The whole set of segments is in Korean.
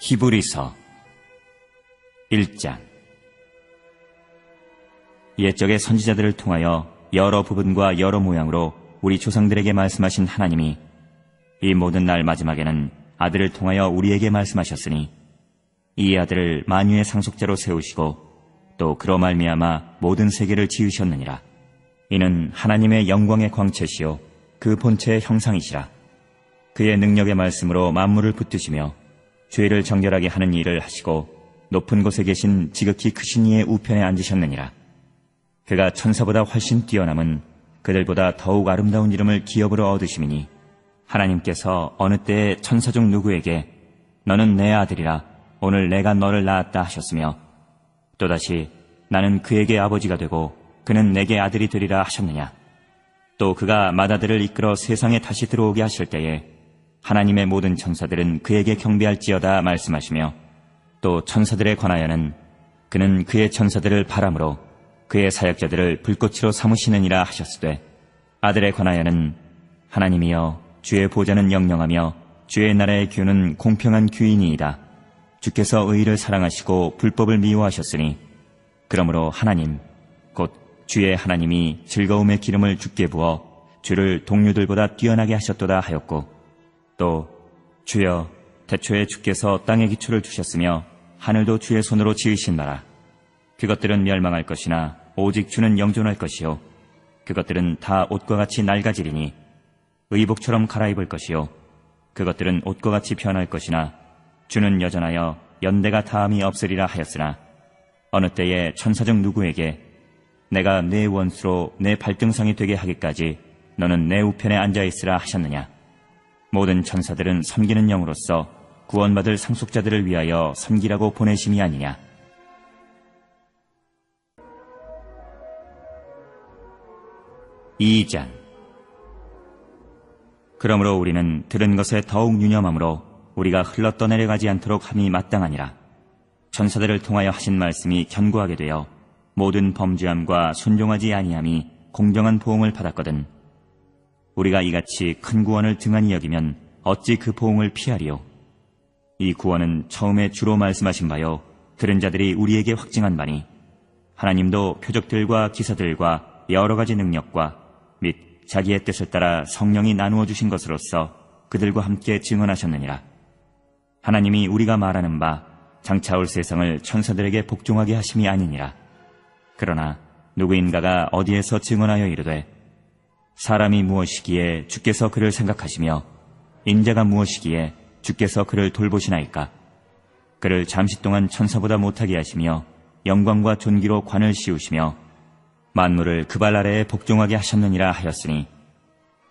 히브리서 1장. 옛적의 선지자들을 통하여 여러 부분과 여러 모양으로 우리 조상들에게 말씀하신 하나님이 이 모든 날 마지막에는 아들을 통하여 우리에게 말씀하셨으니 이 아들을 만유의 상속자로 세우시고 또 그로 말미암아 모든 세계를 지으셨느니라. 이는 하나님의 영광의 광채시요 그 본체의 형상이시라. 그의 능력의 말씀으로 만물을 붙드시며 죄를 정결하게 하는 일을 하시고 높은 곳에 계신 지극히 크신 이의 우편에 앉으셨느니라. 그가 천사보다 훨씬 뛰어남은 그들보다 더욱 아름다운 이름을 기업으로 얻으심이니 하나님께서 어느 때에 천사 중 누구에게 너는 내 아들이라 오늘 내가 너를 낳았다 하셨으며 또다시 나는 그에게 아버지가 되고 그는 내게 아들이 되리라 하셨느냐. 또 그가 맏아들을 이끌어 세상에 다시 들어오게 하실 때에 하나님의 모든 천사들은 그에게 경배할지어다 말씀하시며 또 천사들에 관하여는 그는 그의 천사들을 바람으로 그의 사역자들을 불꽃으로 삼으시느니라 하셨으되 아들에 관하여는 하나님이여 주의 보좌는 영영하며 주의 나라의 규는 공평한 규이니이다. 주께서 의를 사랑하시고 불법을 미워하셨으니 그러므로 하나님 곧 주의 하나님이 즐거움의 기름을 주께 부어 주를 동류들보다 뛰어나게 하셨도다 하였고 또 주여 태초에 주께서 땅의 기초를 두셨으며 하늘도 주의 손으로 지으신 나라 그것들은 멸망할 것이나 오직 주는 영존할 것이요 그것들은 다 옷과 같이 낡아지리니 의복처럼 갈아입을 것이요 그것들은 옷과 같이 변할 것이나 주는 여전하여 연대가 다함이 없으리라 하였으나 어느 때에 천사 중 누구에게 내가 내 원수로 내 발등상이 되게 하기까지 너는 내 우편에 앉아있으라 하셨느냐. 모든 천사들은 섬기는 영으로서 구원받을 상속자들을 위하여 섬기라고 보내심이 아니냐. 이장. 그러므로 우리는 들은 것에 더욱 유념함으로 우리가 흘러 떠내려가지 않도록 함이 마땅하니라. 천사들을 통하여 하신 말씀이 견고하게 되어 모든 범죄함과 순종하지 아니함이 공정한 보응을 받았거든. 우리가 이같이 큰 구원을 등한히 여기면 어찌 그 보응을 피하리요. 이 구원은 처음에 주로 말씀하신 바요 들은 자들이 우리에게 확증한 바니 하나님도 표적들과 기사들과 여러 가지 능력과 및 자기의 뜻을 따라 성령이 나누어 주신 것으로서 그들과 함께 증언하셨느니라. 하나님이 우리가 말하는 바 장차 올 세상을 천사들에게 복종하게 하심이 아니니라. 그러나 누구인가가 어디에서 증언하여 이르되 사람이 무엇이기에 주께서 그를 생각하시며 인자가 무엇이기에 주께서 그를 돌보시나이까. 그를 잠시 동안 천사보다 못하게 하시며 영광과 존귀로 관을 씌우시며 만물을 그 발 아래에 복종하게 하셨느니라 하였으니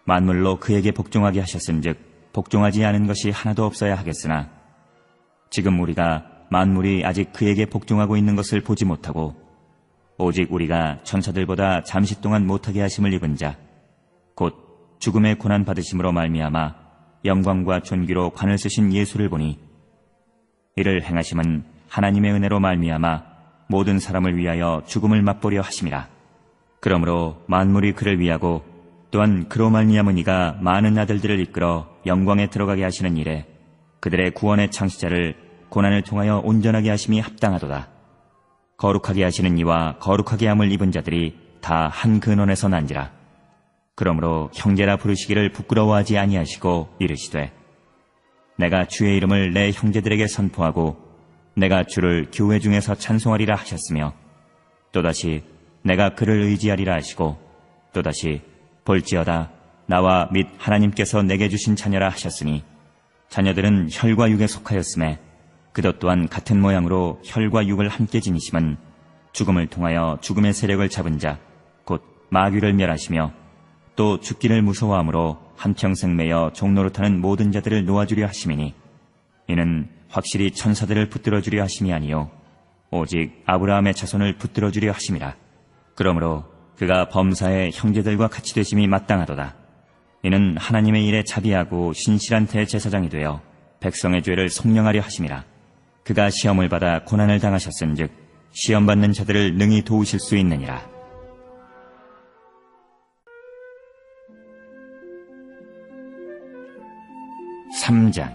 만물로 그에게 복종하게 하셨은즉 복종하지 않은 것이 하나도 없어야 하겠으나 지금 우리가 만물이 아직 그에게 복종하고 있는 것을 보지 못하고 오직 우리가 천사들보다 잠시 동안 못하게 하심을 입은 자 곧 죽음의 고난 받으심으로 말미암아 영광과 존귀로 관을 쓰신 예수를 보니 이를 행하심은 하나님의 은혜로 말미암아 모든 사람을 위하여 죽음을 맛보려 하심이라. 그러므로 만물이 그를 위하고 또한 그로 말미암은 이가 많은 아들들을 이끌어 영광에 들어가게 하시는 일에 그들의 구원의 창시자를 고난을 통하여 온전하게 하심이 합당하도다. 거룩하게 하시는 이와 거룩하게 함을 입은 자들이 다 한 근원에서 난지라. 그러므로 형제라 부르시기를 부끄러워하지 아니하시고 이르시되 내가 주의 이름을 내 형제들에게 선포하고 내가 주를 교회 중에서 찬송하리라 하셨으며 또다시 내가 그를 의지하리라 하시고 또다시 볼지어다 나와 및 하나님께서 내게 주신 자녀라 하셨으니 자녀들은 혈과 육에 속하였음에 그것 또한 같은 모양으로 혈과 육을 함께 지니심은 죽음을 통하여 죽음의 세력을 잡은 자 곧 마귀를 멸하시며 또 죽기를 무서워함으로 한평생 매여 종노릇하는 모든 자들을 놓아주려 하심이니 이는 확실히 천사들을 붙들어주려 하심이 아니요 오직 아브라함의 자손을 붙들어주려 하심이라. 그러므로 그가 범사의 형제들과 같이 되심이 마땅하도다. 이는 하나님의 일에 자비하고 신실한 대제사장이 되어 백성의 죄를 속량하려 하심이라. 그가 시험을 받아 고난을 당하셨은즉 시험받는 자들을 능히 도우실 수 있느니라. 3장.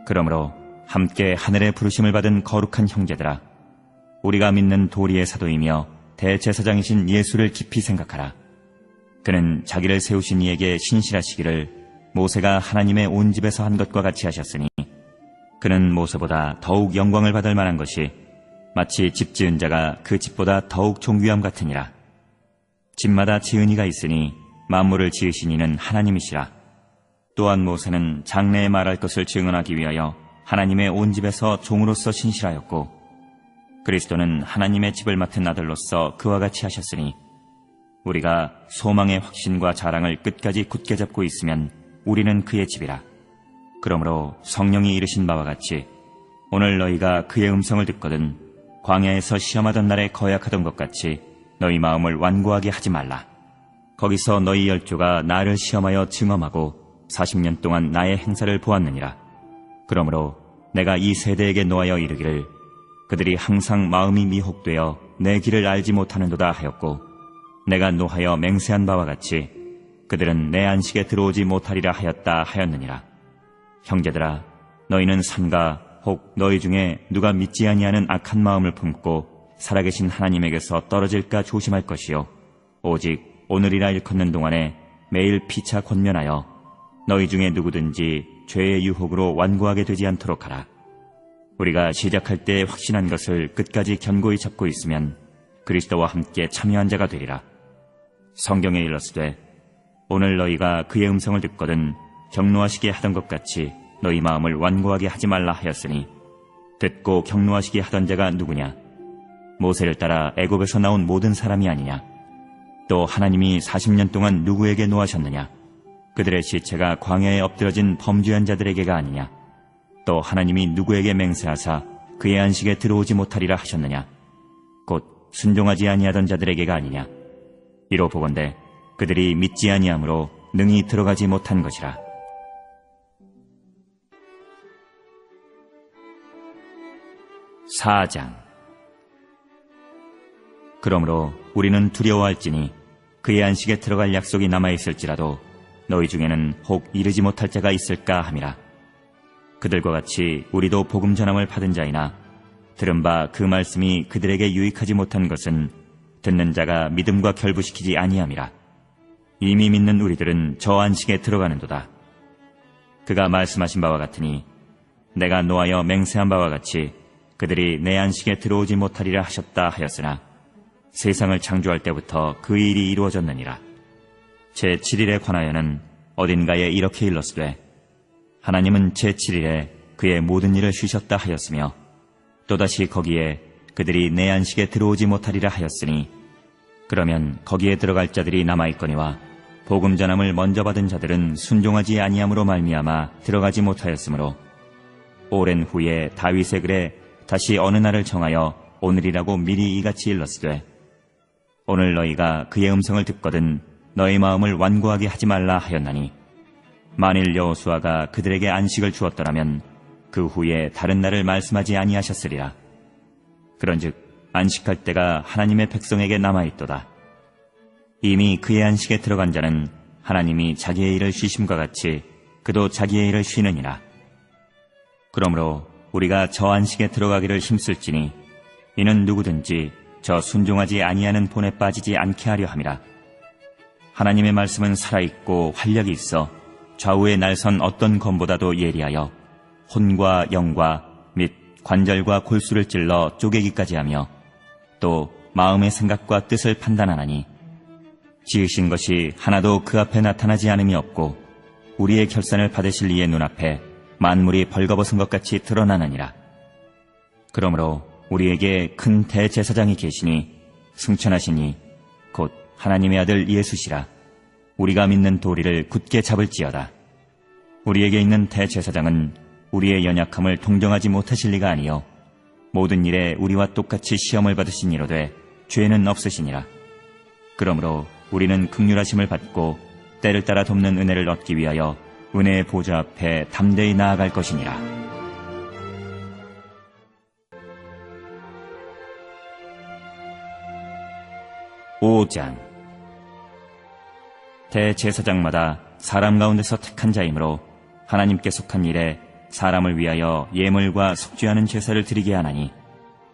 그러므로 함께 하늘의 부르심을 받은 거룩한 형제들아, 우리가 믿는 도리의 사도이며 대제사장이신 예수를 깊이 생각하라. 그는 자기를 세우신 이에게 신실하시기를 모세가 하나님의 온 집에서 한 것과 같이 하셨으니, 그는 모세보다 더욱 영광을 받을 만한 것이 마치 집 지은 자가 그 집보다 더욱 존귀함 같으니라. 집마다 지은 이가 있으니 만물을 지으신 이는 하나님이시라. 또한 모세는 장래에 말할 것을 증언하기 위하여 하나님의 온 집에서 종으로서 신실하였고, 그리스도는 하나님의 집을 맡은 아들로서 그와 같이 하셨으니, 우리가 소망의 확신과 자랑을 끝까지 굳게 잡고 있으면 우리는 그의 집이라. 그러므로 성령이 이르신 바와 같이 오늘 너희가 그의 음성을 듣거든 광야에서 시험하던 날에 거약하던 것 같이 너희 마음을 완고하게 하지 말라. 거기서 너희 열조가 나를 시험하여 증험하고 40년 동안 나의 행사를 보았느니라. 그러므로 내가 이 세대에게 노하여 이르기를 그들이 항상 마음이 미혹되어 내 길을 알지 못하는도다 하였고, 내가 노하여 맹세한 바와 같이 그들은 내 안식에 들어오지 못하리라 하였다 하였느니라. 형제들아, 너희는 삼가 혹 너희 중에 누가 믿지 아니하는 악한 마음을 품고 살아계신 하나님에게서 떨어질까 조심할 것이요, 오직 오늘이라 일컫는 동안에 매일 피차 권면하여 너희 중에 누구든지 죄의 유혹으로 완고하게 되지 않도록 하라. 우리가 시작할 때 확신한 것을 끝까지 견고히 잡고 있으면 그리스도와 함께 참여한 자가 되리라. 성경에 일렀으되 오늘 너희가 그의 음성을 듣거든 격노하시게 하던 것 같이 너희 마음을 완고하게 하지 말라 하였으니, 듣고 격노하시게 하던 자가 누구냐? 모세를 따라 애굽에서 나온 모든 사람이 아니냐? 또 하나님이 40년 동안 누구에게 노하셨느냐? 그들의 시체가 광야에 엎드러진 범죄한 자들에게가 아니냐? 또 하나님이 누구에게 맹세하사 그의 안식에 들어오지 못하리라 하셨느냐? 곧 순종하지 아니하던 자들에게가 아니냐? 이로 보건대 그들이 믿지 아니함으로 능히 들어가지 못한 것이라. 사장. 그러므로 우리는 두려워할지니 그의 안식에 들어갈 약속이 남아있을지라도 너희 중에는 혹 이르지 못할 자가 있을까 함이라. 그들과 같이 우리도 복음 전함을 받은 자이나 들은 바 그 말씀이 그들에게 유익하지 못한 것은 듣는 자가 믿음과 결부시키지 아니함이라. 이미 믿는 우리들은 저 안식에 들어가는도다. 그가 말씀하신 바와 같으니 내가 노하여 맹세한 바와 같이 그들이 내 안식에 들어오지 못하리라 하셨다 하였으나 세상을 창조할 때부터 그 일이 이루어졌느니라. 제7일에 관하여는 어딘가에 이렇게 일렀으되 하나님은 제7일에 그의 모든 일을 쉬셨다 하였으며, 또다시 거기에 그들이 내 안식에 들어오지 못하리라 하였으니, 그러면 거기에 들어갈 자들이 남아있거니와 복음 전함을 먼저 받은 자들은 순종하지 아니함으로 말미암아 들어가지 못하였으므로, 오랜 후에 다윗의 글에 다시 어느 날을 정하여 오늘이라고 미리 이같이 일렀으되 오늘 너희가 그의 음성을 듣거든 너희 마음을 완고하게 하지 말라 하였나니, 만일 여호수아가 그들에게 안식을 주었더라면 그 후에 다른 날을 말씀하지 아니하셨으리라. 그런즉 안식할 때가 하나님의 백성에게 남아있도다. 이미 그의 안식에 들어간 자는 하나님이 자기의 일을 쉬심과 같이 그도 자기의 일을 쉬느니라. 그러므로 우리가 저 안식에 들어가기를 힘쓸지니 이는 누구든지 저 순종하지 아니하는 본에 빠지지 않게 하려 함이라. 하나님의 말씀은 살아있고 활력이 있어 좌우에 날선 어떤 검보다도 예리하여 혼과 영과 및 관절과 골수를 찔러 쪼개기까지 하며 또 마음의 생각과 뜻을 판단하나니, 지으신 것이 하나도 그 앞에 나타나지 않음이 없고 우리의 결산을 받으실 이의 눈앞에 만물이 벌거벗은 것 같이 드러나느니라. 그러므로 우리에게 큰 대제사장이 계시니 승천하시니 곧 하나님의 아들 예수시라. 우리가 믿는 도리를 굳게 잡을지어다. 우리에게 있는 대제사장은 우리의 연약함을 동정하지 못하실 리가 아니요 모든 일에 우리와 똑같이 시험을 받으신 이로되 죄는 없으시니라. 그러므로 우리는 긍휼하심을 받고 때를 따라 돕는 은혜를 얻기 위하여 은혜의 보좌 앞에 담대히 나아갈 것이니라. 오장. 대제사장마다 사람 가운데서 택한 자이므로 하나님께 속한 일에 사람을 위하여 예물과 속죄하는 제사를 드리게 하나니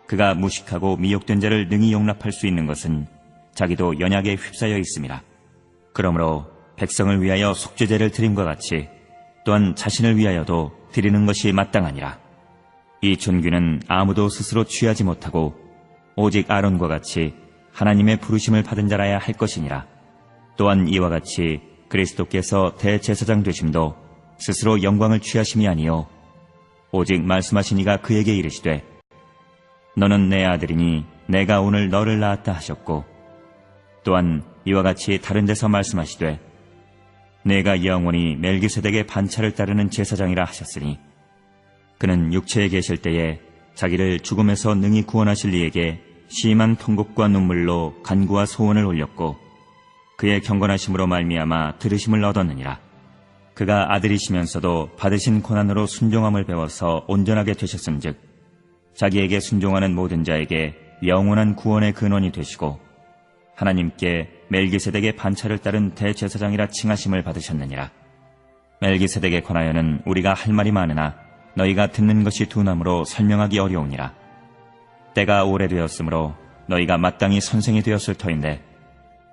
그가 무식하고 미혹된 자를 능히 용납할 수 있는 것은 자기도 연약에 휩싸여 있음이라. 그러므로 백성을 위하여 속죄제를 드림과 같이 또한 자신을 위하여도 드리는 것이 마땅하니라. 이 존귀는 아무도 스스로 취하지 못하고 오직 아론과 같이 하나님의 부르심을 받은 자라야 할 것이니라. 또한 이와 같이 그리스도께서 대제사장 되심도 스스로 영광을 취하심이 아니요 오직 말씀하신 이가 그에게 이르시되 너는 내 아들이니 내가 오늘 너를 낳았다 하셨고 또한 이와 같이 다른 데서 말씀하시되 내가 영원히 멜기세덱의 반차를 따르는 제사장이라 하셨으니 그는 육체에 계실 때에 자기를 죽음에서 능히 구원하실 이에게 심한 통곡과 눈물로 간구와 소원을 올렸고 그의 경건하심으로 말미암아 들으심을 얻었느니라. 그가 아들이시면서도 받으신 고난으로 순종함을 배워서 온전하게 되셨은즉 자기에게 순종하는 모든 자에게 영원한 구원의 근원이 되시고 하나님께 멜기세덱의 반차를 따른 대제사장이라 칭하심을 받으셨느니라. 멜기세덱에 관하여는 우리가 할 말이 많으나 너희가 듣는 것이 둔함으로 설명하기 어려우니라. 때가 오래되었으므로 너희가 마땅히 선생이 되었을 터인데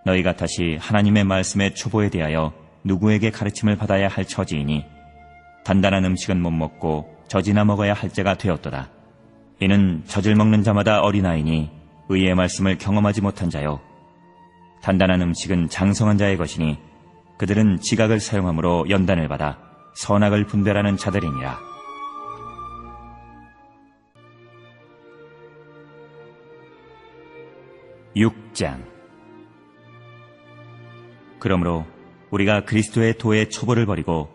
너희가 다시 하나님의 말씀의 초보에 대하여 누구에게 가르침을 받아야 할 처지이니 단단한 음식은 못 먹고 젖이나 먹어야 할 때가 되었도다. 이는 젖을 먹는 자마다 어린아이니 의의 말씀을 경험하지 못한 자요 단단한 음식은 장성한 자의 것이니 그들은 지각을 사용함으로 연단을 받아 선악을 분별하는 자들이니라. (6장) 그러므로 우리가 그리스도의 도의 초보를 버리고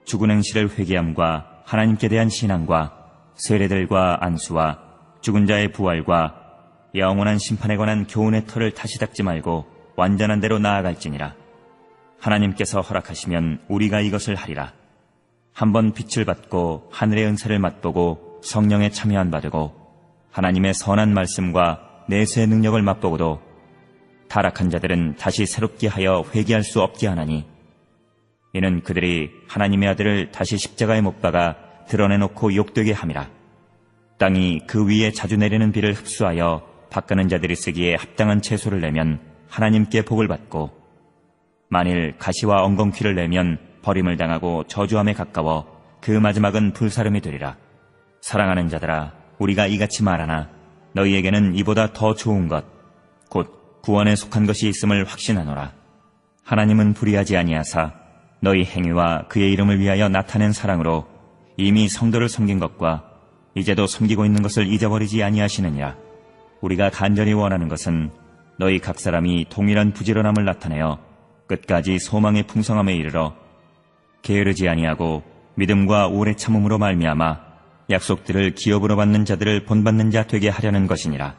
죽은 행실을 회개함과 하나님께 대한 신앙과 세례들과 안수와 죽은 자의 부활과 영원한 심판에 관한 교훈의 털을 다시 닦지 말고 완전한 대로 나아갈지니라. 하나님께서 허락하시면 우리가 이것을 하리라. 한번 빛을 받고 하늘의 은사를 맛보고 성령에 참여한 바 되고 하나님의 선한 말씀과 내세의 능력을 맛보고도 타락한 자들은 다시 새롭게 하여 회개할 수 없게 하나니 이는 그들이 하나님의 아들을 다시 십자가에 못 박아 드러내놓고 욕되게 함이라. 땅이 그 위에 자주 내리는 비를 흡수하여 닦아는 자들이 쓰기에 합당한 채소를 내면 하나님께 복을 받고 만일 가시와 엉겅퀴를 내면 버림을 당하고 저주함에 가까워 그 마지막은 불사름이 되리라. 사랑하는 자들아 우리가 이같이 말하나 너희에게는 이보다 더 좋은 것 곧 구원에 속한 것이 있음을 확신하노라. 하나님은 불의하지 아니하사 너희 행위와 그의 이름을 위하여 나타낸 사랑으로 이미 성도를 섬긴 것과 이제도 섬기고 있는 것을 잊어버리지 아니하시느니라. 우리가 간절히 원하는 것은 너희 각 사람이 동일한 부지런함을 나타내어 끝까지 소망의 풍성함에 이르러 게으르지 아니하고 믿음과 오래 참음으로 말미암아 약속들을 기업으로 받는 자들을 본받는 자 되게 하려는 것이니라.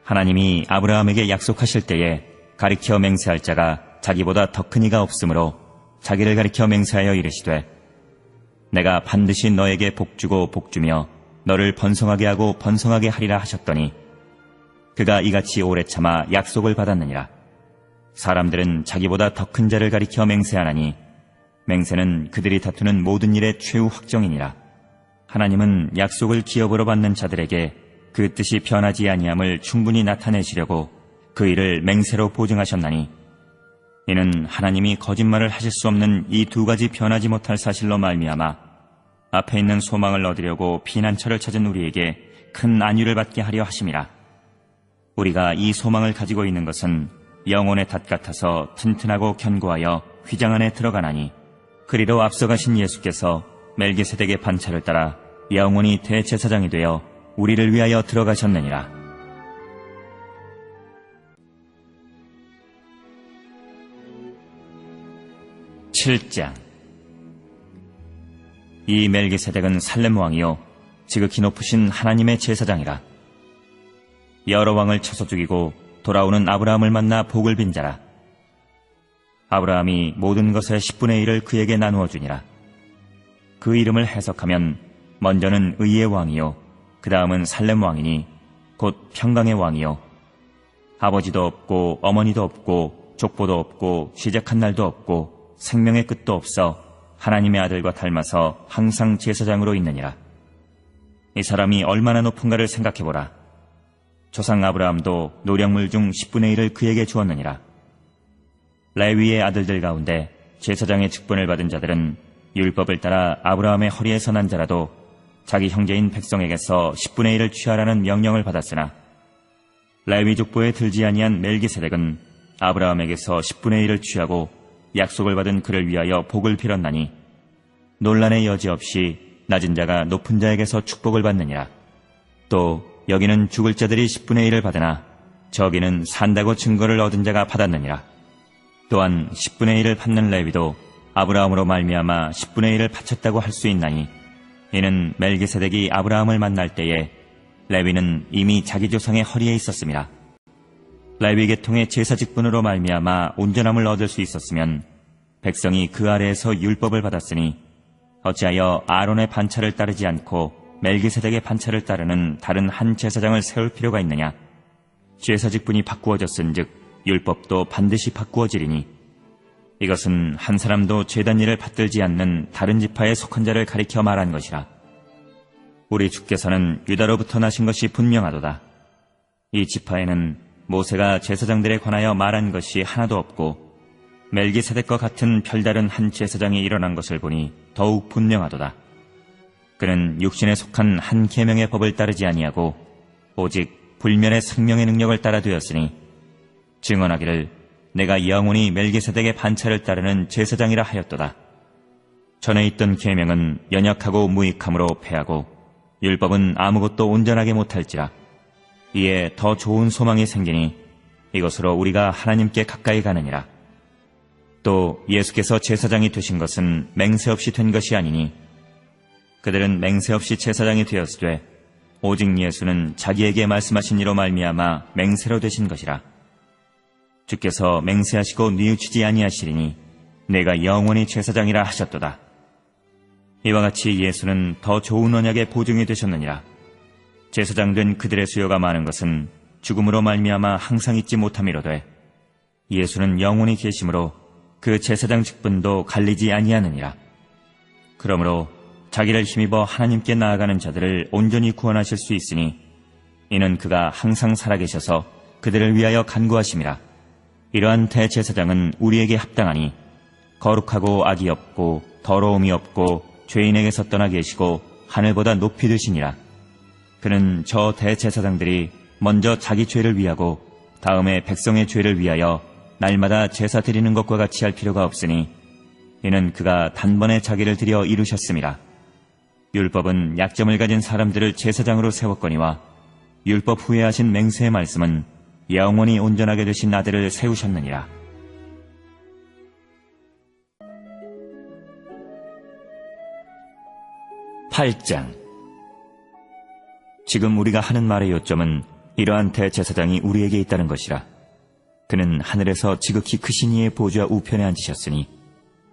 하나님이 아브라함에게 약속하실 때에 가리켜 맹세할 자가 자기보다 더 큰 이가 없으므로 자기를 가리켜 맹세하여 이르시되 내가 반드시 너에게 복주고 복주며 너를 번성하게 하고 번성하게 하리라 하셨더니 그가 이같이 오래 참아 약속을 받았느니라. 사람들은 자기보다 더 큰 자를 가리켜 맹세하나니 맹세는 그들이 다투는 모든 일의 최후 확정이니라. 하나님은 약속을 기업으로 받는 자들에게 그 뜻이 변하지 아니함을 충분히 나타내시려고 그 일을 맹세로 보증하셨나니 이는 하나님이 거짓말을 하실 수 없는 이 두 가지 변하지 못할 사실로 말미암아 앞에 있는 소망을 얻으려고 피난처를 찾은 우리에게 큰 안위를 받게 하려 하심이라. 우리가 이 소망을 가지고 있는 것은 영혼의 닷 같아서 튼튼하고 견고하여 휘장 안에 들어가나니 그리로 앞서가신 예수께서 멜기세덱의 반차를 따라 영원히 대제사장이 되어 우리를 위하여 들어가셨느니라. (7장) 이 멜기세덱은 살렘 왕이요 지극히 높으신 하나님의 제사장이라. 여러 왕을 쳐서 죽이고 돌아오는 아브라함을 만나 복을 빈 자라. 아브라함이 모든 것의 10분의 1을 그에게 나누어 주니라. 그 이름을 해석하면 먼저는 의의 왕이요 그 다음은 살렘 왕이니 곧 평강의 왕이요 아버지도 없고 어머니도 없고 족보도 없고 시작한 날도 없고 생명의 끝도 없어 하나님의 아들과 닮아서 항상 제사장으로 있느니라. 이 사람이 얼마나 높은가를 생각해보라. 조상 아브라함도 노령물 중 10분의 1을 그에게 주었느니라. 레위의 아들들 가운데 제사장의 직분을 받은 자들은 율법을 따라 아브라함의 허리에서 난 자라도 자기 형제인 백성에게서 10분의 1을 취하라는 명령을 받았으나 레위 족보에 들지 아니한 멜기세덱은 아브라함에게서 10분의 1을 취하고 약속을 받은 그를 위하여 복을 빌었나니 논란의 여지 없이 낮은 자가 높은 자에게서 축복을 받느니라. 또 여기는 죽을 자들이 10분의 1을 받으나 저기는 산다고 증거를 얻은 자가 받았느니라. 또한 10분의 1을 받는 레위도 아브라함으로 말미암아 10분의 1을 바쳤다고 할 수 있나니 이는 멜기세덱이 아브라함을 만날 때에 레위는 이미 자기 조상의 허리에 있었습니다. 레위 계통의 제사 직분으로 말미암아 온전함을 얻을 수 있었으면 백성이 그 아래에서 율법을 받았으니 어찌하여 아론의 반차를 따르지 않고 멜기세덱의 반차를 따르는 다른 한 제사장을 세울 필요가 있느냐? 제사 직분이 바꾸어졌은즉 율법도 반드시 바꾸어지리니 이것은 한 사람도 제단 일을 받들지 않는 다른 지파에 속한 자를 가리켜 말한 것이라. 우리 주께서는 유다로부터 나신 것이 분명하도다. 이 지파에는 모세가 제사장들에 관하여 말한 것이 하나도 없고 멜기세덱과 같은 별다른 한 제사장이 일어난 것을 보니 더욱 분명하도다. 그는 육신에 속한 한 계명의 법을 따르지 아니하고 오직 불멸의 생명의 능력을 따라 되었으니 증언하기를 내가 영원히 멜기세덱의 반차를 따르는 제사장이라 하였도다. 전에 있던 계명은 연약하고 무익함으로 패하고 율법은 아무것도 온전하게 못할지라. 이에 더 좋은 소망이 생기니 이것으로 우리가 하나님께 가까이 가느니라. 또 예수께서 제사장이 되신 것은 맹세 없이 된 것이 아니니 그들은 맹세 없이 제사장이 되었으되 오직 예수는 자기에게 말씀하신 이로 말미암아 맹세로 되신 것이라. 주께서 맹세하시고 뉘우치지 아니하시리니 내가 영원히 제사장이라 하셨도다. 이와 같이 예수는 더 좋은 언약의 보증이 되셨느니라. 제사장 된 그들의 수요가 많은 것은 죽음으로 말미암아 항상 잊지 못함이로되 예수는 영원히 계심으로 그 제사장 직분도 갈리지 아니하느니라. 그러므로 자기를 힘입어 하나님께 나아가는 자들을 온전히 구원하실 수 있으니 이는 그가 항상 살아계셔서 그들을 위하여 간구하심이라. 이러한 대제사장은 우리에게 합당하니 거룩하고 악이 없고 더러움이 없고 죄인에게서 떠나 계시고 하늘보다 높이 되시니라. 그는 저 대제사장들이 먼저 자기 죄를 위하고 다음에 백성의 죄를 위하여 날마다 제사 드리는 것과 같이 할 필요가 없으니 이는 그가 단번에 자기를 드려 이루셨음이라. 율법은 약점을 가진 사람들을 제사장으로 세웠거니와 율법 후에 하신 맹세의 말씀은 영원히 온전하게 되신 아들을 세우셨느니라. (8장) 지금 우리가 하는 말의 요점은 이러한 대제사장이 우리에게 있다는 것이라. 그는 하늘에서 지극히 크신 이의 보좌 우편에 앉으셨으니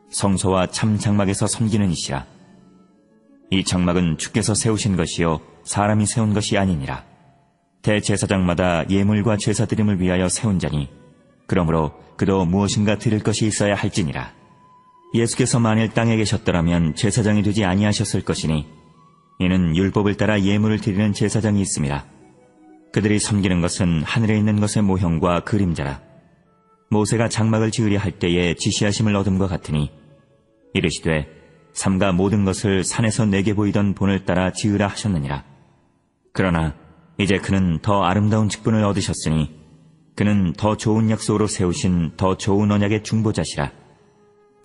성소와 참 장막에서 섬기는 이시라. 이 장막은 주께서 세우신 것이요 사람이 세운 것이 아니니라. 대제사장마다 예물과 제사 드림을 위하여 세운 자니 그러므로 그도 무엇인가 드릴 것이 있어야 할지니라. 예수께서 만일 땅에 계셨더라면 제사장이 되지 아니하셨을 것이니 이는 율법을 따라 예물을 드리는 제사장이 있습니다. 그들이 섬기는 것은 하늘에 있는 것의 모형과 그림자라. 모세가 장막을 지으려 할 때에 지시하심을 얻음과 같으니 이르시되 삼가 모든 것을 산에서 내게 보이던 본을 따라 지으라 하셨느니라. 그러나 이제 그는 더 아름다운 직분을 얻으셨으니 그는 더 좋은 약속으로 세우신 더 좋은 언약의 중보자시라.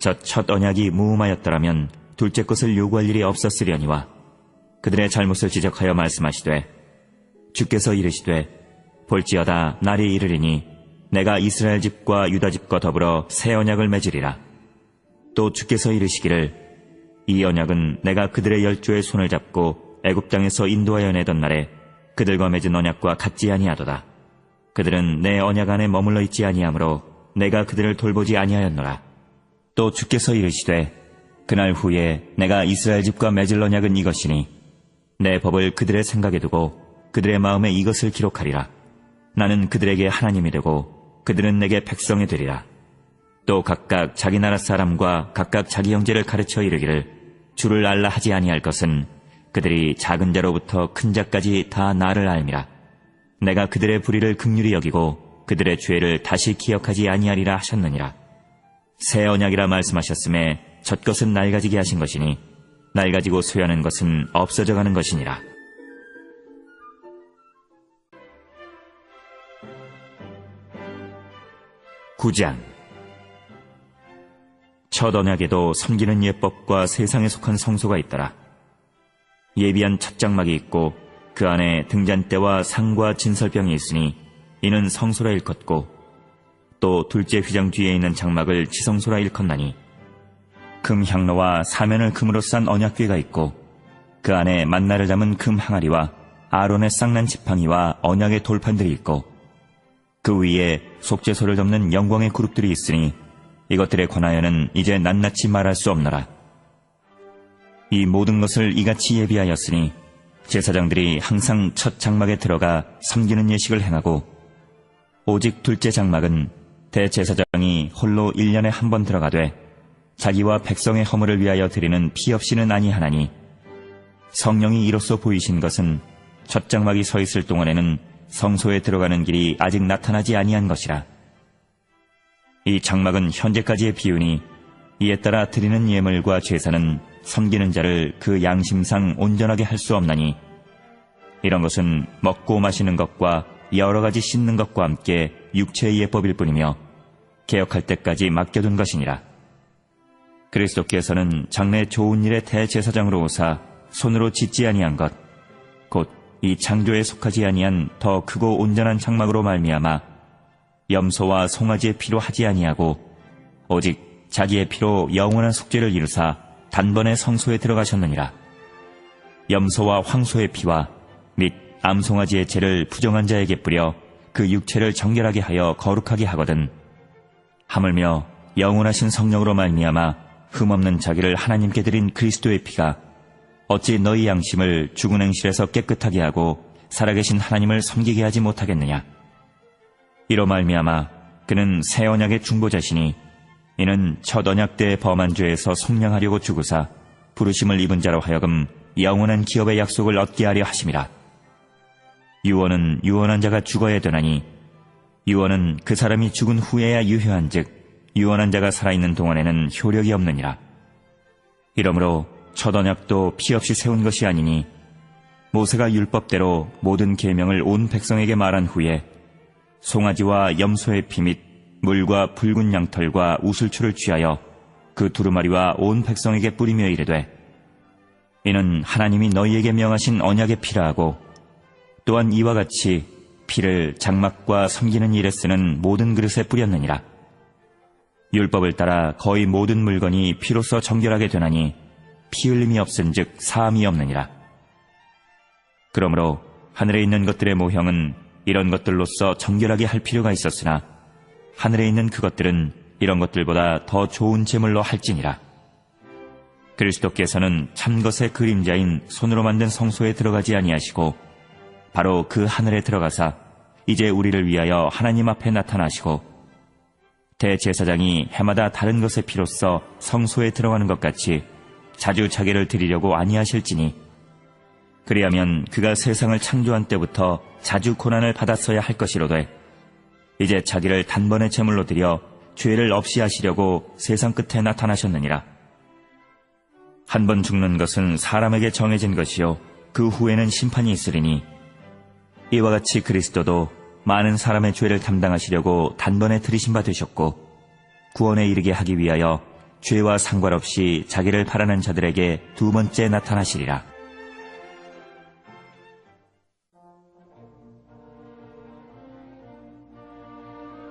저 첫 언약이 무음하였더라면 둘째 것을 요구할 일이 없었으려니와 그들의 잘못을 지적하여 말씀하시되 주께서 이르시되 볼지어다 날이 이르리니 내가 이스라엘 집과 유다 집과 더불어 새 언약을 맺으리라. 또 주께서 이르시기를 이 언약은 내가 그들의 열조의 손을 잡고 애굽 땅에서 인도하여 내던 날에 그들과 맺은 언약과 같지 아니하도다. 그들은 내 언약 안에 머물러 있지 아니하므로 내가 그들을 돌보지 아니하였노라. 또 주께서 이르시되 그날 후에 내가 이스라엘 집과 맺을 언약은 이것이니 내 법을 그들의 생각에 두고 그들의 마음에 이것을 기록하리라. 나는 그들에게 하나님이 되고 그들은 내게 백성이 되리라. 또 각각 자기 나라 사람과 각각 자기 형제를 가르쳐 이르기를 주를 알라 하지 아니할 것은 그들이 작은 자로부터 큰 자까지 다 나를 알미라. 내가 그들의 불의를 긍휼히 여기고 그들의 죄를 다시 기억하지 아니하리라 하셨느니라. 새 언약이라 말씀하셨음에 젖것은 낡아지게 하신 것이니 낡아지고 쇠하는 것은 없어져 가는 것이니라. (9장) 첫 언약에도 섬기는 예법과 세상에 속한 성소가 있더라. 예비한 첫 장막이 있고 그 안에 등잔대와 상과 진설병이 있으니 이는 성소라 일컫고, 또 둘째 휘장 뒤에 있는 장막을 지성소라 일컫나니, 금 향로와 사면을 금으로 싼 언약궤가 있고 그 안에 만나를 담은 금 항아리와 아론의 쌍난 지팡이와 언약의 돌판들이 있고, 그 위에 속죄소를 덮는 영광의 그룹들이 있으니 이것들에 관하여는 이제 낱낱이 말할 수 없노라. 이 모든 것을 이같이 예비하였으니 제사장들이 항상 첫 장막에 들어가 섬기는 예식을 행하고, 오직 둘째 장막은 대제사장이 홀로 1년에 한 번 들어가되 자기와 백성의 허물을 위하여 드리는 피 없이는 아니하나니, 성령이 이로써 보이신 것은 첫 장막이 서 있을 동안에는 성소에 들어가는 길이 아직 나타나지 아니한 것이라. 이 장막은 현재까지의 비유니 이에 따라 드리는 예물과 제사는 섬기는 자를 그 양심상 온전하게 할 수 없나니, 이런 것은 먹고 마시는 것과 여러 가지 씻는 것과 함께 육체의 예법일 뿐이며 개혁할 때까지 맡겨둔 것이니라. 그리스도께서는 장래 좋은 일의 대제사장으로 오사 손으로 짓지 아니한 것, 곧 이 창조에 속하지 아니한 더 크고 온전한 장막으로 말미암아 염소와 송아지의 피로 하지 아니하고 오직 자기의 피로 영원한 속죄를 이루사 단번에 성소에 들어가셨느니라. 염소와 황소의 피와 및 암송아지의 죄를 부정한 자에게 뿌려 그 육체를 정결하게 하여 거룩하게 하거든, 하물며 영원하신 성령으로 말미암아 흠없는 자기를 하나님께 드린 그리스도의 피가 어찌 너희 양심을 죽은 행실에서 깨끗하게 하고 살아계신 하나님을 섬기게 하지 못하겠느냐. 이로 말미암아 그는 새 언약의 중보자시니, 이는 첫 언약 때의 범한 죄에서 속량하려고 죽으사 부르심을 입은 자로 하여금 영원한 기업의 약속을 얻게 하려 하심이라. 유언은 유언한 자가 죽어야 되나니, 유언은 그 사람이 죽은 후에야 유효한즉 유언한 자가 살아있는 동안에는 효력이 없느니라. 이러므로 첫 언약도 피 없이 세운 것이 아니니, 모세가 율법대로 모든 계명을 온 백성에게 말한 후에 송아지와 염소의 피 및 물과 붉은 양털과 우슬초를 취하여 그 두루마리와 온 백성에게 뿌리며 이르되, 이는 하나님이 너희에게 명하신 언약의 피라 하고, 또한 이와 같이 피를 장막과 섬기는 일에 쓰는 모든 그릇에 뿌렸느니라. 율법을 따라 거의 모든 물건이 피로써 정결하게 되나니 피 흘림이 없은즉 사함이 없느니라. 그러므로 하늘에 있는 것들의 모형은 이런 것들로서 정결하게 할 필요가 있었으나 하늘에 있는 그것들은 이런 것들보다 더 좋은 제물로 할지니라. 그리스도께서는 참것의 그림자인 손으로 만든 성소에 들어가지 아니하시고 바로 그 하늘에 들어가사 이제 우리를 위하여 하나님 앞에 나타나시고, 대제사장이 해마다 다른 것의 피로써 성소에 들어가는 것 같이 자주 자기를 드리려고 아니하실지니, 그리하면 그가 세상을 창조한 때부터 자주 고난을 받았어야 할 것이로되 이제 자기를 단번에 제물로 드려 죄를 없이 하시려고 세상 끝에 나타나셨느니라. 한 번 죽는 것은 사람에게 정해진 것이요 그 후에는 심판이 있으리니, 이와 같이 그리스도도 많은 사람의 죄를 담당하시려고 단번에 들이신 바 되셨고, 구원에 이르게 하기 위하여 죄와 상관없이 자기를 바라는 자들에게 두 번째 나타나시리라.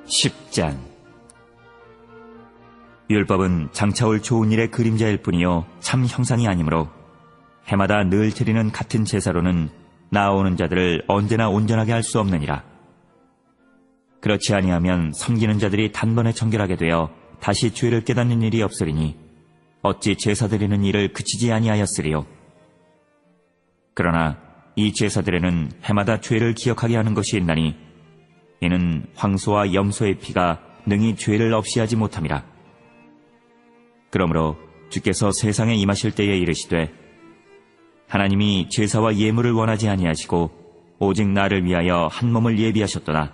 (10장) 율법은 장차올 좋은 일의 그림자일 뿐이요 참 형상이 아니므로 해마다 늘 드리는 같은 제사로는 나아오는 자들을 언제나 온전하게 할 수 없느니라. 그렇지 아니하면 섬기는 자들이 단번에 정결하게 되어 다시 죄를 깨닫는 일이 없으리니 어찌 제사 드리는 일을 그치지 아니하였으리요. 그러나 이 제사들에는 해마다 죄를 기억하게 하는 것이 있나니, 이는 황소와 염소의 피가 능히 죄를 없이 하지 못함이라. 그러므로 주께서 세상에 임하실 때에 이르시되 하나님이 제사와 예물을 원하지 아니하시고 오직 나를 위하여 한 몸을 예비하셨도다.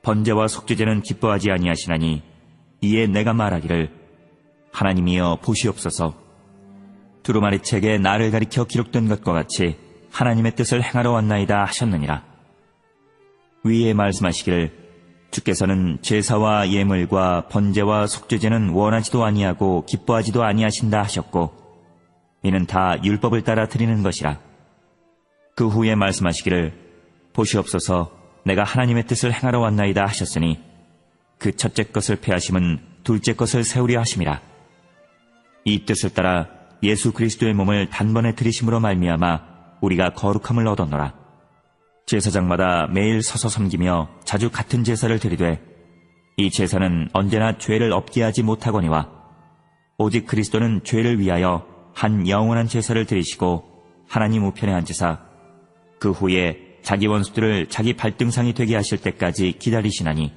번제와 속죄제는 기뻐하지 아니하시나니 이에 내가 말하기를 하나님이여 보시옵소서. 두루마리 책에 나를 가리켜 기록된 것과 같이 하나님의 뜻을 행하러 왔나이다 하셨느니라. 위에 말씀하시기를 주께서는 제사와 예물과 번제와 속죄제는 원하지도 아니하고 기뻐하지도 아니하신다 하셨고 이는 다 율법을 따라 드리는 것이라. 그 후에 말씀하시기를 보시옵소서 내가 하나님의 뜻을 행하러 왔나이다 하셨으니 그 첫째 것을 폐하심은 둘째 것을 세우려 하심이라. 이 뜻을 따라 예수 그리스도의 몸을 단번에 들이심으로 말미암아 우리가 거룩함을 얻었노라. 제사장마다 매일 서서 섬기며 자주 같은 제사를 드리되 이 제사는 언제나 죄를 없게 하지 못하거니와 오직 그리스도는 죄를 위하여 한 영원한 제사를 드리시고 하나님 우편에 앉으사 그 후에 자기 원수들을 자기 발등상이 되게 하실 때까지 기다리시나니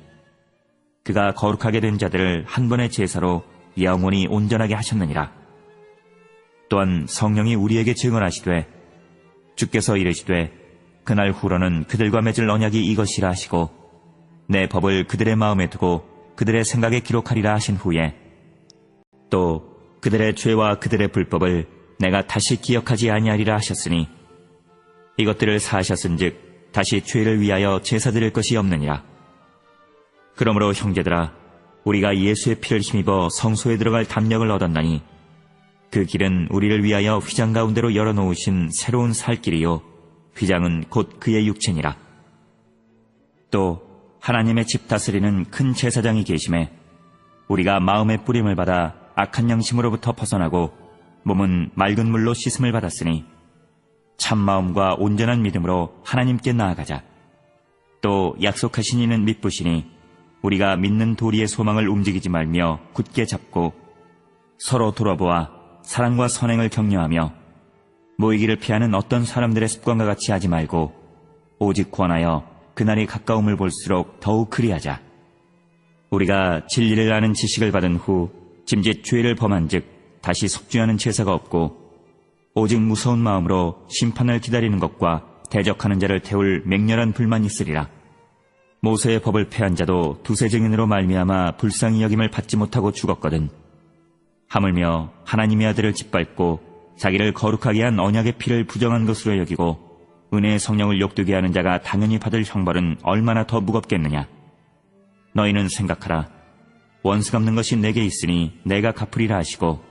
그가 거룩하게 된 자들을 한 번의 제사로 영원히 온전하게 하셨느니라. 또한 성령이 우리에게 증언하시되 주께서 이르시되 그날 후로는 그들과 맺을 언약이 이것이라 하시고 내 법을 그들의 마음에 두고 그들의 생각에 기록하리라 하신 후에 또 그들의 죄와 그들의 불법을 내가 다시 기억하지 아니하리라 하셨으니 이것들을 사하셨은즉 다시 죄를 위하여 제사 드릴 것이 없느니라. 그러므로 형제들아 우리가 예수의 피를 힘입어 성소에 들어갈 담력을 얻었나니 그 길은 우리를 위하여 휘장 가운데로 열어놓으신 새로운 살 길이요 휘장은 곧 그의 육체니라. 또 하나님의 집 다스리는 큰 제사장이 계심에 우리가 마음의 뿌림을 받아 악한 양심으로부터 벗어나고 몸은 맑은 물로 씻음을 받았으니 참 마음과 온전한 믿음으로 하나님께 나아가자. 또 약속하신 이는 믿으시니 우리가 믿는 도리의 소망을 움직이지 말며 굳게 잡고 서로 돌아보아 사랑과 선행을 격려하며 모이기를 피하는 어떤 사람들의 습관과 같이 하지 말고 오직 권하여 그날이 가까움을 볼수록 더욱 그리하자. 우리가 진리를 아는 지식을 받은 후 짐짓 죄를 범한 즉 다시 속죄하는 제사가 없고 오직 무서운 마음으로 심판을 기다리는 것과 대적하는 자를 태울 맹렬한 불만이 있으리라. 모세의 법을 폐한 자도 두세 증인으로 말미암아 불쌍히 여김을 받지 못하고 죽었거든. 하물며 하나님의 아들을 짓밟고 자기를 거룩하게 한 언약의 피를 부정한 것으로 여기고 은혜의 성령을 욕되게 하는 자가 당연히 받을 형벌은 얼마나 더 무겁겠느냐. 너희는 생각하라. 원수 갚는 것이 내게 있으니 내가 갚으리라 하시고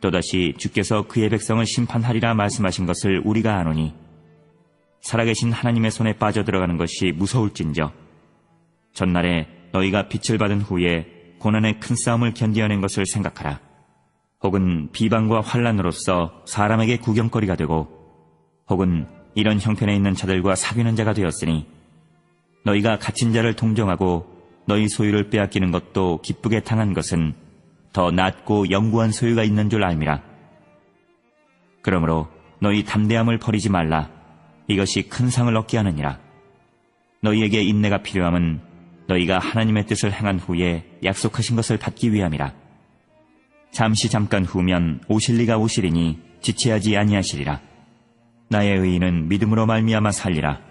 또다시 주께서 그의 백성을 심판하리라 말씀하신 것을 우리가 아노니 살아계신 하나님의 손에 빠져들어가는 것이 무서울진저 전날에 너희가 빛을 받은 후에 고난의 큰 싸움을 견디어낸 것을 생각하라. 혹은 비방과 환난으로서 사람에게 구경거리가 되고 혹은 이런 형편에 있는 자들과 사귀는 자가 되었으니 너희가 갇힌 자를 동정하고 너희 소유를 빼앗기는 것도 기쁘게 당한 것은 더 낫고 영구한 소유가 있는 줄 알미라. 그러므로 너희 담대함을 버리지 말라. 이것이 큰 상을 얻게 하느니라. 너희에게 인내가 필요함은 너희가 하나님의 뜻을 행한 후에 약속하신 것을 받기 위함이라. 잠깐 후면 오실 리가 오시리니 지체하지 아니하시리라. 나의 의인은 믿음으로 말미암아 살리라.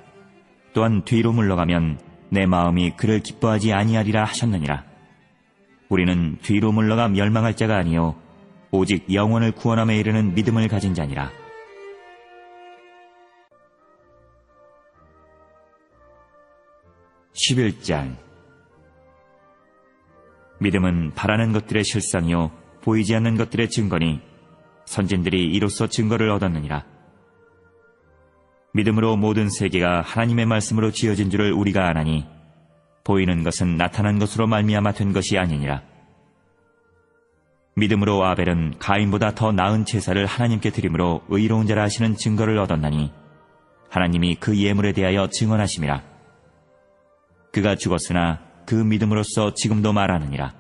또한 뒤로 물러가면 내 마음이 그를 기뻐하지 아니하리라 하셨느니라. 우리는 뒤로 물러가 멸망할 자가 아니요 오직 영혼을 구원함에 이르는 믿음을 가진 자니라. (11장) 믿음은 바라는 것들의 실상이요 보이지 않는 것들의 증거니 선진들이 이로써 증거를 얻었느니라. 믿음으로 모든 세계가 하나님의 말씀으로 지어진 줄을 우리가 아나니 보이는 것은 나타난 것으로 말미암아 된 것이 아니니라. 믿음으로 아벨은 가인보다 더 나은 제사를 하나님께 드림으로 의로운 자라 하시는 증거를 얻었나니 하나님이 그 예물에 대하여 증언하심이라. 그가 죽었으나 그 믿음으로써 지금도 말하느니라.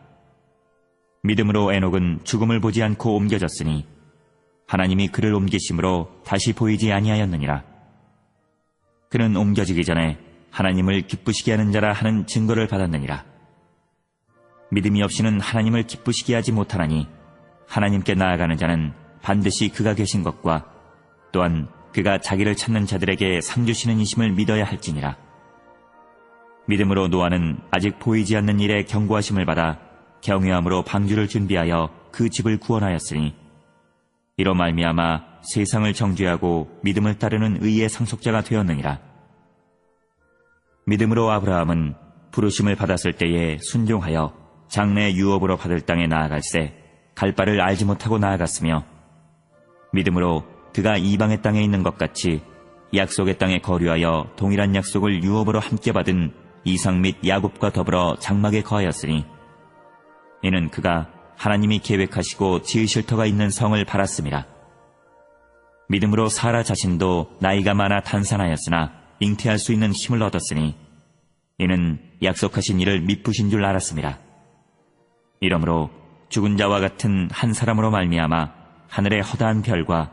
믿음으로 에녹은 죽음을 보지 않고 옮겨졌으니 하나님이 그를 옮기심으로 다시 보이지 아니하였느니라. 그는 옮겨지기 전에 하나님을 기쁘시게 하는 자라 하는 증거를 받았느니라. 믿음이 없이는 하나님을 기쁘시게 하지 못하나니 하나님께 나아가는 자는 반드시 그가 계신 것과 또한 그가 자기를 찾는 자들에게 상 주시는 이심을 믿어야 할지니라. 믿음으로 노아는 아직 보이지 않는 일에 경고하심을 받아 경외함으로 방주를 준비하여 그 집을 구원하였으니 이로 말미암아 세상을 정죄하고 믿음을 따르는 의의 상속자가 되었느니라. 믿음으로 아브라함은 부르심을 받았을 때에 순종하여 장래 유업으로 받을 땅에 나아갈새 갈 바를 알지 못하고 나아갔으며 믿음으로 그가 이방의 땅에 있는 것 같이 약속의 땅에 거류하여 동일한 약속을 유업으로 함께 받은 이삭 및 야곱과 더불어 장막에 거하였으니 이는 그가 하나님이 계획하시고 지으실 터가 있는 성을 바랐음이라. 믿음으로 사라 자신도 나이가 많아 탄산하였으나 잉태할 수 있는 힘을 얻었으니 이는 약속하신 이를 미쁘신 줄 알았음이라. 이러므로 죽은 자와 같은 한 사람으로 말미암아 하늘의 허다한 별과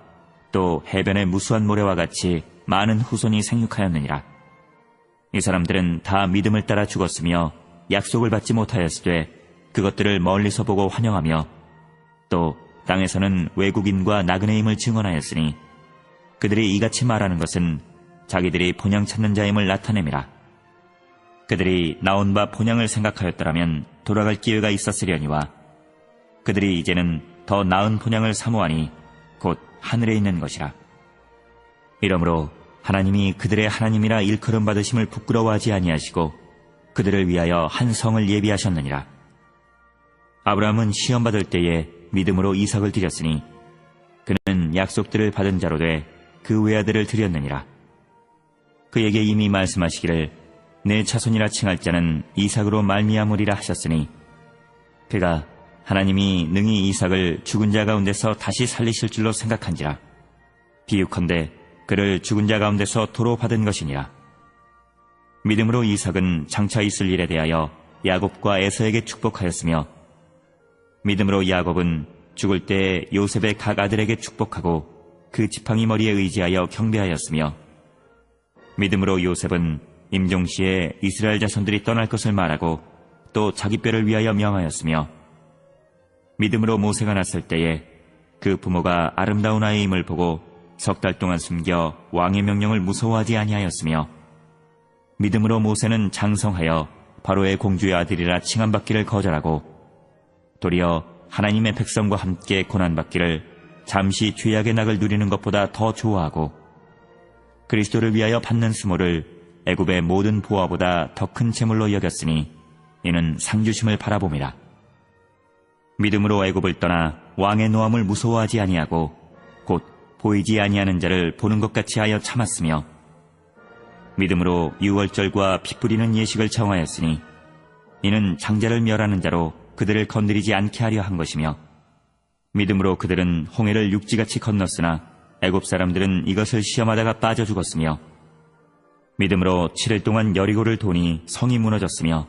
또 해변의 무수한 모래와 같이 많은 후손이 생육하였느니라. 이 사람들은 다 믿음을 따라 죽었으며 약속을 받지 못하였으되 그것들을 멀리서 보고 환영하며 또 땅에서는 외국인과 나그네임을 증언하였으니 그들이 이같이 말하는 것은 자기들이 본향 찾는 자임을 나타냄이라. 그들이 나온 바 본향을 생각하였더라면 돌아갈 기회가 있었으려니와 그들이 이제는 더 나은 본향을 사모하니 곧 하늘에 있는 것이라. 이러므로 하나님이 그들의 하나님이라 일컬음 받으심을 부끄러워하지 아니하시고 그들을 위하여 한 성을 예비하셨느니라. 아브라함은 시험 받을 때에 믿음으로 이삭을 드렸으니 그는 약속들을 받은 자로 돼 그 외아들을 드렸느니라. 그에게 이미 말씀하시기를 내 자손이라 칭할 자는 이삭으로 말미암으리라 하셨으니 그가 하나님이 능히 이삭을 죽은 자 가운데서 다시 살리실 줄로 생각한지라. 비유컨대 그를 죽은 자 가운데서 도로 받은 것이니라. 믿음으로 이삭은 장차 있을 일에 대하여 야곱과 에서에게 축복하였으며 믿음으로 야곱은 죽을 때 요셉의 각 아들에게 축복하고 그 지팡이 머리에 의지하여 경배하였으며 믿음으로 요셉은 임종시에 이스라엘 자손들이 떠날 것을 말하고 또 자기 뼈를 위하여 명하였으며 믿음으로 모세가 났을 때에 그 부모가 아름다운 아이임을 보고 석 달 동안 숨겨 왕의 명령을 무서워하지 아니하였으며 믿음으로 모세는 장성하여 바로의 공주의 아들이라 칭함받기를 거절하고 도리어 하나님의 백성과 함께 고난받기를 잠시 죄악의 낙을 누리는 것보다 더 좋아하고 그리스도를 위하여 받는 수모를 애굽의 모든 보화보다 더 큰 재물로 여겼으니 이는 상주심을 바라봄이라. 믿음으로 애굽을 떠나 왕의 노함을 무서워하지 아니하고 곧 보이지 아니하는 자를 보는 것 같이 하여 참았으며 믿음으로 유월절과 피 뿌리는 예식을 정하였으니 이는 장자를 멸하는 자로 그들을 건드리지 않게 하려 한 것이며 믿음으로 그들은 홍해를 육지같이 건넜으나 애굽 사람들은 이것을 시험하다가 빠져 죽었으며 믿음으로 7일 동안 여리고를 도니 성이 무너졌으며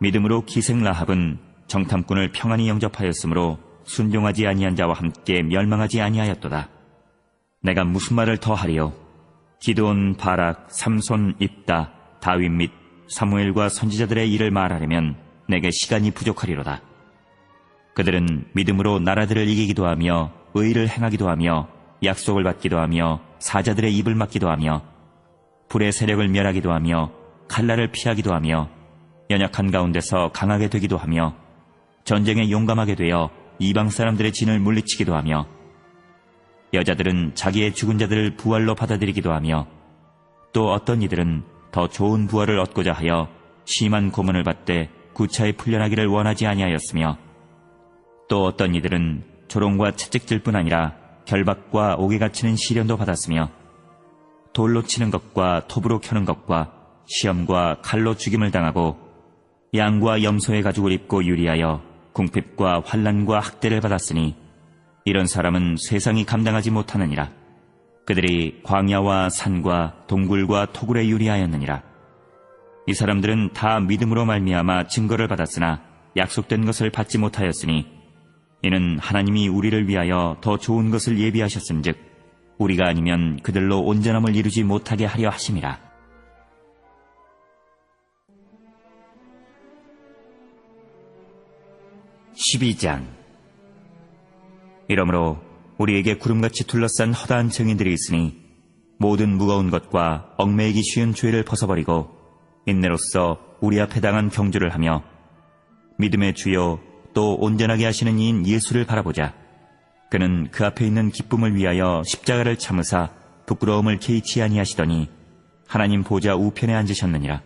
믿음으로 기생 라합은 정탐꾼을 평안히 영접하였으므로 순종하지 아니한 자와 함께 멸망하지 아니하였도다. 내가 무슨 말을 더 하리요? 기드온, 바락, 삼손, 입다, 다윗 및 사무엘과 선지자들의 일을 말하려면 내게 시간이 부족하리로다. 그들은 믿음으로 나라들을 이기기도 하며 의를 행하기도 하며 약속을 받기도 하며 사자들의 입을 막기도 하며 불의 세력을 멸하기도 하며 칼날을 피하기도 하며 연약한 가운데서 강하게 되기도 하며 전쟁에 용감하게 되어 이방 사람들의 진을 물리치기도 하며 여자들은 자기의 죽은 자들을 부활로 받아들이기도 하며 또 어떤 이들은 더 좋은 부활을 얻고자 하여 심한 고문을 받되 구차히 풀려나기를 원하지 아니하였으며 또 어떤 이들은 조롱과 채찍질뿐 아니라 결박과 옥에 갇히는 시련도 받았으며 돌로 치는 것과 톱으로 켜는 것과 시험과 칼로 죽임을 당하고 양과 염소의 가죽을 입고 유리하여 궁핍과 환난과 학대를 받았으니 이런 사람은 세상이 감당하지 못하느니라. 그들이 광야와 산과 동굴과 토굴에 유리하였느니라. 이 사람들은 다 믿음으로 말미암아 증거를 받았으나 약속된 것을 받지 못하였으니 이는 하나님이 우리를 위하여 더 좋은 것을 예비하셨음즉 우리가 아니면 그들로 온전함을 이루지 못하게 하려 하심이라. 12장. 이러므로 우리에게 구름같이 둘러싼 허다한 증인들이 있으니 모든 무거운 것과 얽매이기 쉬운 죄를 벗어버리고 인내로써 우리 앞에 당한 경주를 하며 믿음의 주요 또 온전하게 하시는 이인 예수를 바라보자. 그는 그 앞에 있는 기쁨을 위하여 십자가를 참으사 부끄러움을 개의치 아니하시더니 하나님 보좌 우편에 앉으셨느니라.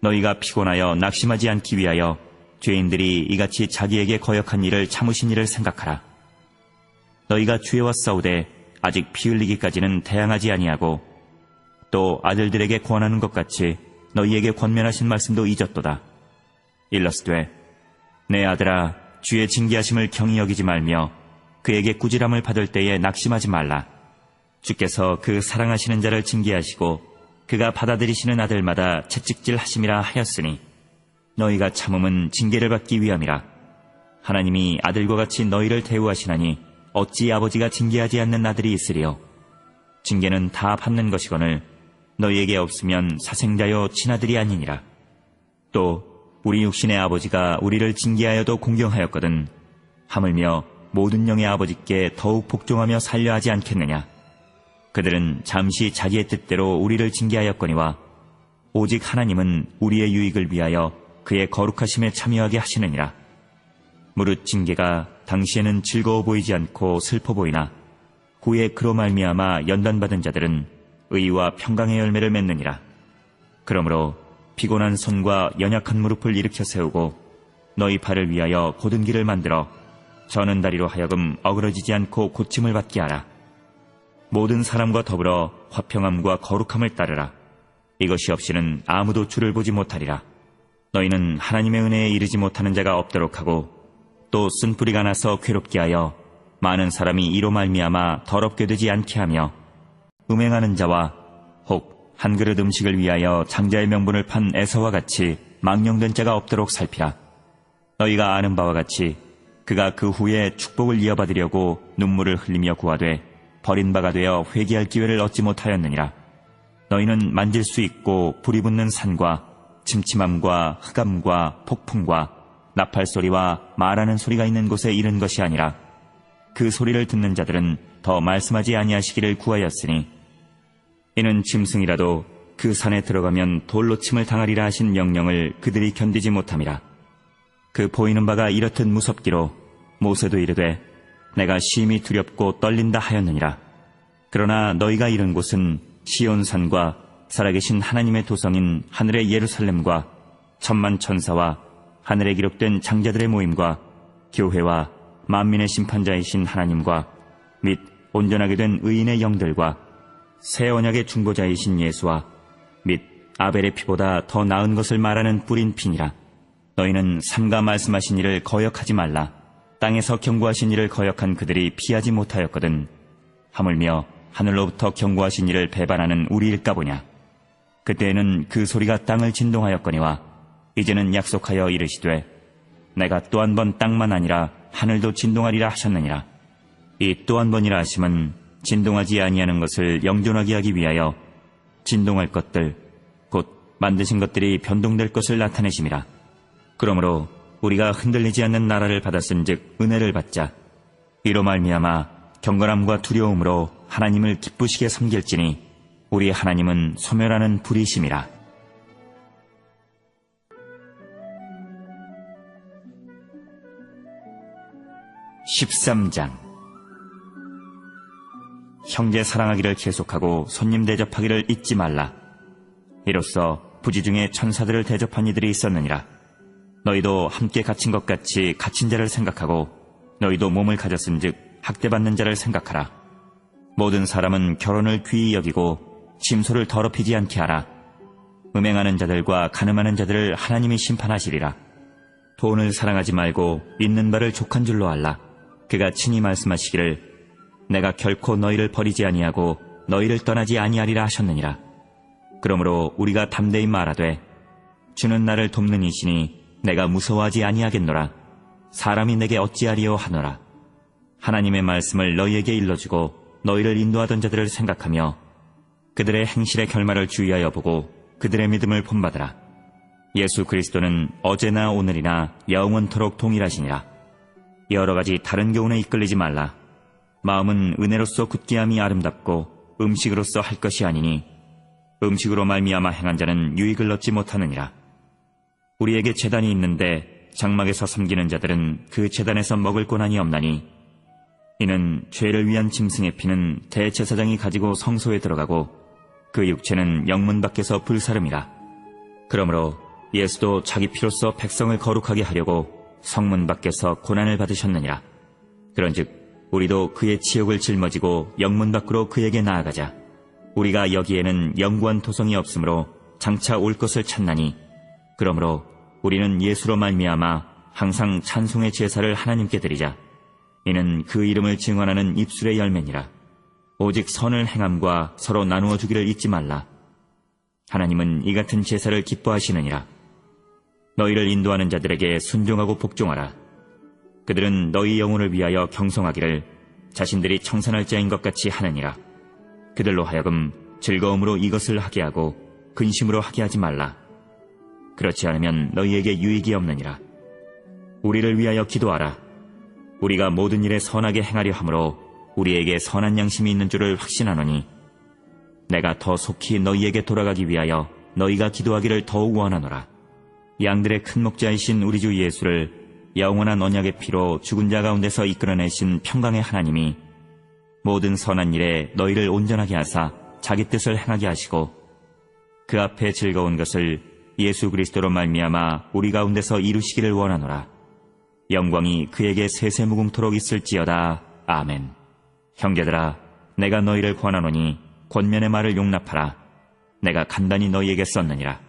너희가 피곤하여 낙심하지 않기 위하여 죄인들이 이같이 자기에게 거역한 일을 참으신 일을 생각하라. 너희가 죄와 싸우되 아직 피 흘리기까지는 대항하지 아니하고 또 아들들에게 권하는 것 같이 너희에게 권면하신 말씀도 잊었도다. 일러스되 내 아들아, 주의 징계하심을 경히 여기지 말며 그에게 꾸지람을 받을 때에 낙심하지 말라. 주께서 그 사랑하시는 자를 징계하시고 그가 받아들이시는 아들마다 채찍질 하심이라 하였으니 너희가 참음은 징계를 받기 위함이라. 하나님이 아들과 같이 너희를 대우하시나니 어찌 아버지가 징계하지 않는 아들이 있으리요. 징계는 다 받는 것이거늘 너희에게 없으면 사생자여 친아들이 아니니라. 또 우리 육신의 아버지가 우리를 징계하여도 공경하였거든 하물며 모든 영의 아버지께 더욱 복종하며 살려 하지 않겠느냐. 그들은 잠시 자기의 뜻대로 우리를 징계하였거니와 오직 하나님은 우리의 유익을 위하여 그의 거룩하심에 참여하게 하시느니라. 무릇 징계가 당시에는 즐거워 보이지 않고 슬퍼 보이나 후에 그로 말미암아 연단받은 자들은 의와 평강의 열매를 맺느니라. 그러므로 피곤한 손과 연약한 무릎을 일으켜 세우고 너희 발을 위하여 곧은 길을 만들어 저는 다리로 하여금 어그러지지 않고 고침을 받게 하라. 모든 사람과 더불어 화평함과 거룩함을 따르라. 이것이 없이는 아무도 주를 보지 못하리라. 너희는 하나님의 은혜에 이르지 못하는 자가 없도록 하고 또 쓴뿌리가 나서 괴롭게 하여 많은 사람이 이로 말미암아 더럽게 되지 않게 하며 음행하는 자와 혹 한 그릇 음식을 위하여 장자의 명분을 판 에서와 같이 망령된 자가 없도록 살피라. 너희가 아는 바와 같이 그가 그 후에 축복을 이어받으려고 눈물을 흘리며 구하되 버린 바가 되어 회개할 기회를 얻지 못하였느니라. 너희는 만질 수 있고 불이 붙는 산과 침침함과 흑암과 폭풍과 나팔소리와 말하는 소리가 있는 곳에 이른 것이 아니라 그 소리를 듣는 자들은 더 말씀하지 아니하시기를 구하였으니 이는 짐승이라도 그 산에 들어가면 돌로 침을 당하리라 하신 명령을 그들이 견디지 못함이라. 그 보이는 바가 이렇듯 무섭기로 모세도 이르되 내가 심히 두렵고 떨린다 하였느니라. 그러나 너희가 이른 곳은 시온산과 살아계신 하나님의 도성인 하늘의 예루살렘과 천만 천사와 하늘에 기록된 장자들의 모임과 교회와 만민의 심판자이신 하나님과 및 온전하게 된 의인의 영들과 새 언약의 중보자이신 예수와 및 아벨의 피보다 더 나은 것을 말하는 뿌린 피니라. 너희는 삼가 말씀하신 이를 거역하지 말라. 땅에서 경고하신 이를 거역한 그들이 피하지 못하였거든 하물며 하늘로부터 경고하신 이를 배반하는 우리일까 보냐. 그때에는 그 소리가 땅을 진동하였거니와 이제는 약속하여 이르시되 내가 또 한 번 땅만 아니라 하늘도 진동하리라 하셨느니라. 이 또 한 번이라 하심은 진동하지 아니하는 것을 영존하게 하기 위하여 진동할 것들 곧 만드신 것들이 변동될 것을 나타내심이라. 그러므로 우리가 흔들리지 않는 나라를 받았은즉 은혜를 받자. 이로 말미암아 경건함과 두려움으로 하나님을 기쁘시게 섬길지니 우리 하나님은 소멸하는 불이심이라. (13장) 형제 사랑하기를 계속하고 손님 대접하기를 잊지 말라. 이로써 부지 중에 천사들을 대접한 이들이 있었느니라. 너희도 함께 갇힌 것 같이 갇힌 자를 생각하고 너희도 몸을 가졌은즉 학대받는 자를 생각하라. 모든 사람은 결혼을 귀히 여기고 침소를 더럽히지 않게 하라. 음행하는 자들과 간음하는 자들을 하나님이 심판하시리라. 돈을 사랑하지 말고 있는 바를 족한 줄로 알라. 그가 친히 말씀하시기를 내가 결코 너희를 버리지 아니하고 너희를 떠나지 아니하리라 하셨느니라. 그러므로 우리가 담대히 말하되 주는 나를 돕는 이시니 내가 무서워하지 아니하겠노라. 사람이 내게 어찌하리요 하노라. 하나님의 말씀을 너희에게 일러주고 너희를 인도하던 자들을 생각하며 그들의 행실의 결말을 주의하여 보고 그들의 믿음을 본받으라. 예수 그리스도는 어제나 오늘이나 영원토록 동일하시니라. 여러 가지 다른 교훈에 이끌리지 말라. 마음은 은혜로서 굳게함이 아름답고 음식으로서 할 것이 아니니 음식으로 말미암아 행한 자는 유익을 얻지 못하느니라. 우리에게 제단이 있는데 장막에서 섬기는 자들은 그 제단에서 먹을 권한이 없나니 이는 죄를 위한 짐승의 피는 대제사장이 가지고 성소에 들어가고 그 육체는 영문 밖에서 불사름이라. 그러므로 예수도 자기 피로써 백성을 거룩하게 하려고 성문 밖에서 고난을 받으셨느니라. 그런즉 우리도 그의 치욕을 짊어지고 영문 밖으로 그에게 나아가자. 우리가 여기에는 영구한 토성이 없으므로 장차 올 것을 찾나니 그러므로 우리는 예수로 말미암아 항상 찬송의 제사를 하나님께 드리자. 이는 그 이름을 증언하는 입술의 열매니라. 오직 선을 행함과 서로 나누어 주기를 잊지 말라. 하나님은 이 같은 제사를 기뻐하시느니라. 너희를 인도하는 자들에게 순종하고 복종하라. 그들은 너희 영혼을 위하여 경성하기를 자신들이 청산할 자인 것 같이 하느니라. 그들로 하여금 즐거움으로 이것을 하게 하고 근심으로 하게 하지 말라. 그렇지 않으면 너희에게 유익이 없느니라. 우리를 위하여 기도하라. 우리가 모든 일에 선하게 행하려 함으로 우리에게 선한 양심이 있는 줄을 확신하노니 내가 더 속히 너희에게 돌아가기 위하여 너희가 기도하기를 더욱 원하노라. 양들의 큰 목자이신 우리 주 예수를 영원한 언약의 피로 죽은 자 가운데서 이끌어내신 평강의 하나님이 모든 선한 일에 너희를 온전하게 하사 자기 뜻을 행하게 하시고 그 앞에 즐거운 것을 예수 그리스도로 말미암아 우리 가운데서 이루시기를 원하노라. 영광이 그에게 세세무궁토록 있을지어다. 아멘. 형제들아, 내가 너희를 권하노니 권면의 말을 용납하라. 내가 간단히 너희에게 썼느니라.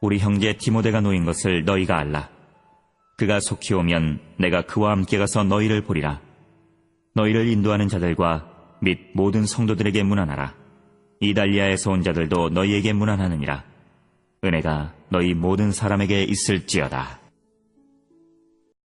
우리 형제 디모데가 놓인 것을 너희가 알라. 그가 속히 오면 내가 그와 함께 가서 너희를 보리라. 너희를 인도하는 자들과 및 모든 성도들에게 문안하라. 이달리아에서 온 자들도 너희에게 문안하느니라. 은혜가 너희 모든 사람에게 있을지어다.